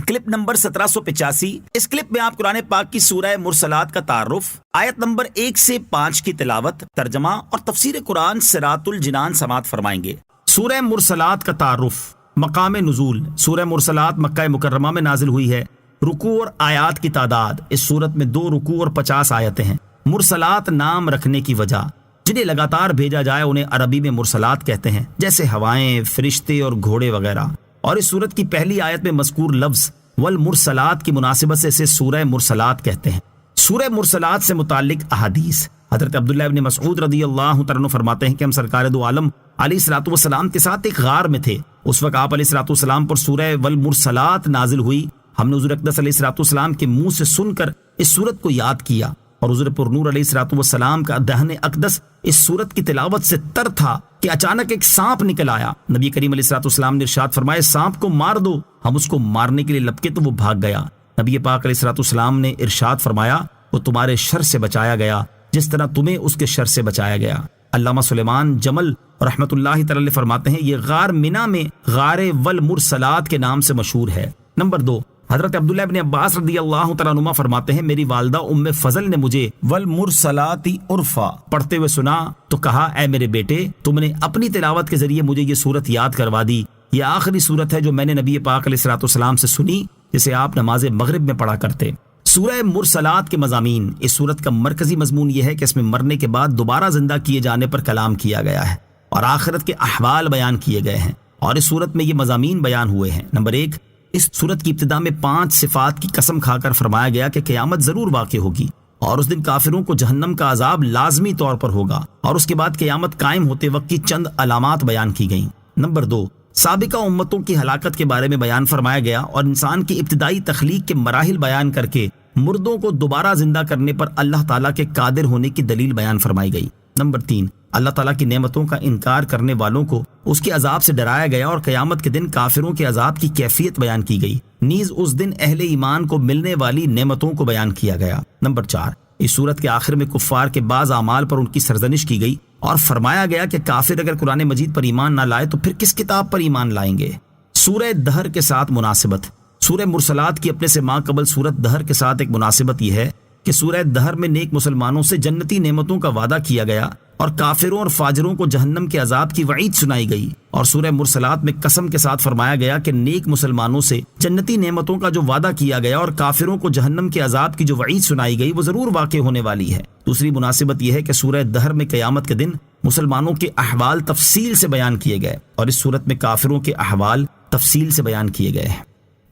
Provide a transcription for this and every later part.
Clip number 1785۔ اس clip میں آپ قرآن پاک کی سورہ مرسلات کا تعارف، آیت نمبر 1 سے 5 کی تلاوت، ترجمہ اور تفسیر قرآن صراط الجنان سماعت فرمائیں گے۔ سورہ مرسلات کا تعارف۔ مقام نزول، سورہ مرسلات مکہ مکرمہ میں نازل ہوئی ہے۔ رکوع اور آیات کی تعداد، اس صورت میں 2 رکوع اور 50 آیتیں ہیں۔ مرسلات نام رکھنے کی وجہ، جنہیں لگاتار بھیجا جائے انہیں عربی میں مرسلات کہتے ہیں، جیسے ہوائیں، فرشتے اور گھوڑے وغیرہ۔ اور اس سورت کی پہلی آیت میں مذکور لفظ والمرسلات کی مناسبت سے اسے سورہ مرسلات کہتے ہیں۔ سورہ مرسلات سے متعلق احادیث، حضرت عبداللہ ابن مسعود رضی اللہ تعالیٰ عنہ فرماتے ہیں کہ ہم سرکار دو عالم علیہ الصلوۃ والسلام کے ساتھ ایک غار میں تھے۔ اس وقت آپ علیہ الصلوۃ والسلام پر سورہ والمرسلات نازل ہوئی۔ ہم نے حضور اقدس علیہ الصلوۃ والسلام کے منہ سے سن کر اس سورت کو یاد کیا، اور حضور پر نور علیہ الصلوۃ والسلام کا دہن اقدس اس سورت کی تلاوت سے تر تھا کہ اچانک ایک سانپ نکل آیا۔ نبی کریم علیہ الصلوۃ والسلام نے ارشاد فرمایا، سانپ کو مار دو۔ ہم اس کو مارنے کے لیے لپکے تو وہ بھاگ گیا۔ نبی پاک علیہ الصلوۃ والسلام نے ارشاد فرمایا، وہ تمہارے شر سے بچایا گیا جس طرح تمہیں اس کے شر سے بچایا گیا۔ علامہ سلیمان جمل رحمۃ اللہ تعالی فرماتے ہیں، یہ غار منا میں غار والمرسلات کے نام سے مشہور ہے۔ نمبر 2، حضرت عبداللہ ابن عباس رضی اللہ تعالیٰ عنہ فرماتے ہیں، میری والدہ ام فضل نے مجھے والمرسلات عرفا پڑھتے ہوئے سنا تو کہا، اے میرے بیٹے، تم نے اپنی تلاوت کے ذریعے مجھے یہ سورت یاد کروا دی۔ یہ آخری سورت ہے جو میں نے نبی پاک علیہ الصلوۃ والسلام سے سنی، جسے آپ نماز مغرب میں پڑھا کرتے۔ سورہ مرسلات کے مضامین، اس سورت کا مرکزی مضمون یہ ہے کہ اس میں مرنے کے بعد دوبارہ زندہ کیے جانے پر کلام کیا گیا ہے اور آخرت کے احوال بیان کیے گئے ہیں، اور اس سورت میں یہ مضامین بیان ہوئے ہیں۔ نمبر 1، اس سورت کی ابتدا میں 5 صفات کی قسم کھا کر فرمایا گیا کہ قیامت ضرور واقع ہوگی اور اس دن کافروں کو جہنم کا عذاب لازمی طور پر ہوگا، اور اس کے بعد قیامت قائم ہوتے وقت کی چند علامات بیان کی گئیں۔ نمبر 2، سابقہ امتوں کی ہلاکت کے بارے میں بیان فرمایا گیا اور انسان کی ابتدائی تخلیق کے مراحل بیان کر کے مردوں کو دوبارہ زندہ کرنے پر اللہ تعالیٰ کے قادر ہونے کی دلیل بیان فرمائی گئی۔ نمبر 3، اللہ تعالیٰ کی نعمتوں کا انکار کرنے والوں کو اس کے عذاب سے ڈرایا گیا اور قیامت کے دن کافروں کے عذاب کی کیفیت بیان کی گئی، نیز اس دن اہل ایمان کو ملنے والی نعمتوں کو بیان کیا گیا۔ نمبر 4، اس صورت کے آخر میں کفار کے بعض اعمال پر ان کی سرزنش کی گئی اور فرمایا گیا کہ کافر اگر قرآن مجید پر ایمان نہ لائے تو پھر کس کتاب پر ایمان لائیں گے۔ سورہ دہر کے ساتھ مناسبت، سورہ مرسلات کی اپنے سے ماں قبل سورت دہر کے ساتھ ایک مناسبت یہ ہے کہ سورہ دہر میں نیک مسلمانوں سے جنتی نعمتوں کا وعدہ کیا گیا اور کافروں اور فاجروں کو جہنم کے عذاب کی وعید سنائی گئی، اور سورہ مرسلات میں قسم کے ساتھ فرمایا گیا کہ نیک مسلمانوں سے جنتی نعمتوں کا جو وعدہ کیا گیا اور کافروں کو جہنم کے عذاب کی جو وعید سنائی گئی وہ ضرور واقع ہونے والی ہے۔ دوسری مناسبت یہ ہے کہ سورہ دہر میں قیامت کے دن مسلمانوں کے احوال تفصیل سے بیان کیے گئے اور اس صورت میں کافروں کے احوال تفصیل سے بیان کیے گئے ہیں۔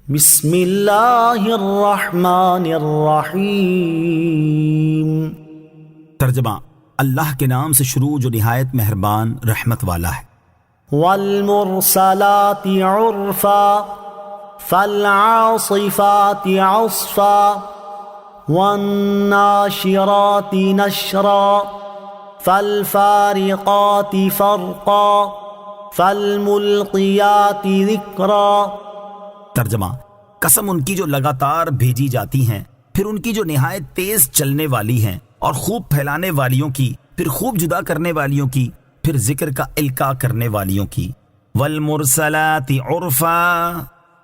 بسم اللہ الرحمن الرحیم۔ ترجمہ، اللہ کے نام سے شروع جو نہایت مہربان رحمت والا ہے۔ والمرسلات عرفا فالعاصفات عصفا والناشرات نشرا فالفارقات فرقا فالملقیات ذکرا۔ ترجمہ، قسم ان کی جو لگاتار بھیجی جاتی ہیں، پھر ان کی جو نہایت تیز چلنے والی ہیں، اور خوب پھیلانے والیوں کی، پھر خوب جدا کرنے والیوں کی، پھر ذکر کا القاء کرنے والیوں کی۔ والمرسلات عرفا،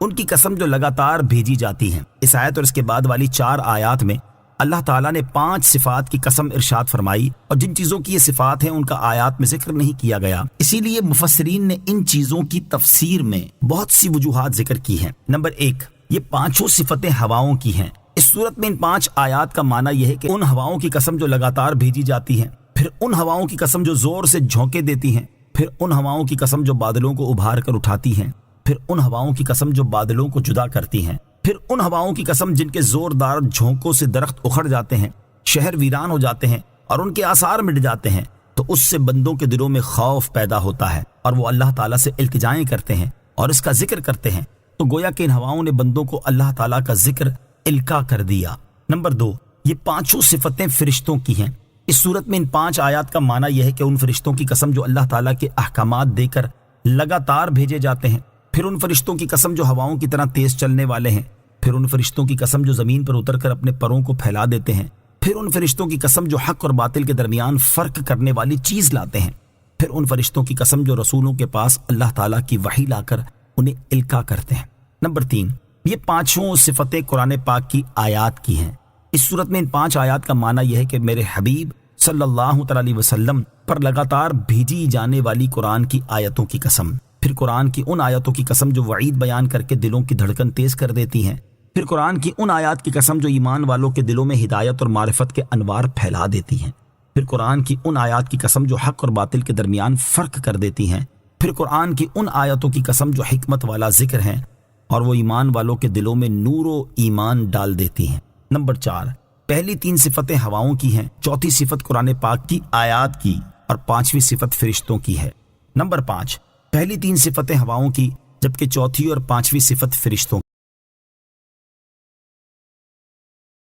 ان کی قسم جو لگاتار بھیجی جاتی ہیں۔ اس آیت اور اس کے بعد والی 4 آیات میں اللہ تعالیٰ نے 5 صفات کی قسم ارشاد فرمائی، اور جن چیزوں کی یہ صفات ہیں ان کا آیات میں ذکر نہیں کیا گیا، اسی لیے مفسرین نے ان چیزوں کی تفسیر میں بہت سی وجوہات ذکر کی ہیں۔ نمبر 1، یہ 5 صفتیں ہواؤں کی ہیں۔ اس صورت میں ان 5 آیات کا معنی یہ ہے کہ ان ہواؤں کی قسم جو لگاتار بھیجی جاتی ہیں، پھر ان ہواؤں کی قسم جو زور سے جھونکے دیتی ہیں، پھر ان ہواؤں کی قسم جو بادلوں کو ابھار کر اٹھاتی ہیں، پھر ان ہواؤں کی قسم جو بادلوں کو جدا کرتی ہیں، پھر ان ہواؤں کی قسم جن کے زوردار جھونکوں سے درخت اکھڑ جاتے ہیں، شہر ویران ہو جاتے ہیں اور ان کے آثار مٹ جاتے ہیں، تو اس سے بندوں کے دلوں میں خوف پیدا ہوتا ہے اور وہ اللہ تعالیٰ سے التجائیں کرتے ہیں اور اس کا ذکر کرتے ہیں، تو گویا کہ ان ہواؤں نے بندوں کو اللہ تعالیٰ کا ذکر القاء کر دیا۔ نمبر 2، یہ 5 صفتیں فرشتوں کی ہیں۔ اس صورت میں ان 5 آیات کا معنی یہ ہے کہ ان فرشتوں کی قسم جو اللہ تعالیٰ کے احکامات دے کر لگاتار بھیجے جاتے ہیں، پھر ان فرشتوں کی قسم جو ہواؤں کی طرح تیز چلنے والے ہیں، پھر ان فرشتوں کی قسم جو زمین پر اتر کر اپنے پروں کو پھیلا دیتے ہیں، پھر ان فرشتوں کی قسم جو حق اور باطل کے درمیان فرق کرنے والی چیز لاتے ہیں، پھر ان فرشتوں کی قسم جو رسولوں کے پاس اللہ تعالیٰ کی وحی لا کر انہیں القاء کرتے ہیں۔ نمبر 3، یہ پانچوں صفتیں قرآن پاک کی آیات کی ہیں۔ اس صورت میں ان 5 آیات کا معنی یہ ہے کہ میرے حبیب صلی اللہ تعالی علیہ وسلم پر لگاتار بھیجی جانے والی قرآن کی آیتوں کی قسم، پھر قرآن کی ان آیتوں کی قسم جو وعید بیان کر کے دلوں کی دھڑکن تیز کر دیتی ہیں، پھر قرآن کی ان آیات کی قسم جو ایمان والوں کے دلوں میں ہدایت اور معرفت کے انوار پھیلا دیتی ہیں، پھر قرآن کی ان آیات کی قسم جو حق اور باطل کے درمیان فرق کر دیتی ہیں، پھر قرآن کی ان آیتوں کی قسم جو حکمت والا ذکر ہیں اور وہ ایمان والوں کے دلوں میں نور و ایمان ڈال دیتی ہیں۔ نمبر 4، پہلی 3 صفتیں ہواؤں کی ہیں، چوتھی صفت قرآن پاک کی آیات کی اور 5ویں صفت فرشتوں کی ہے۔ نمبر 5، پہلی 3 صفتیں ہواؤں کی جبکہ چوتھی اور 5ویں صفت فرشتوں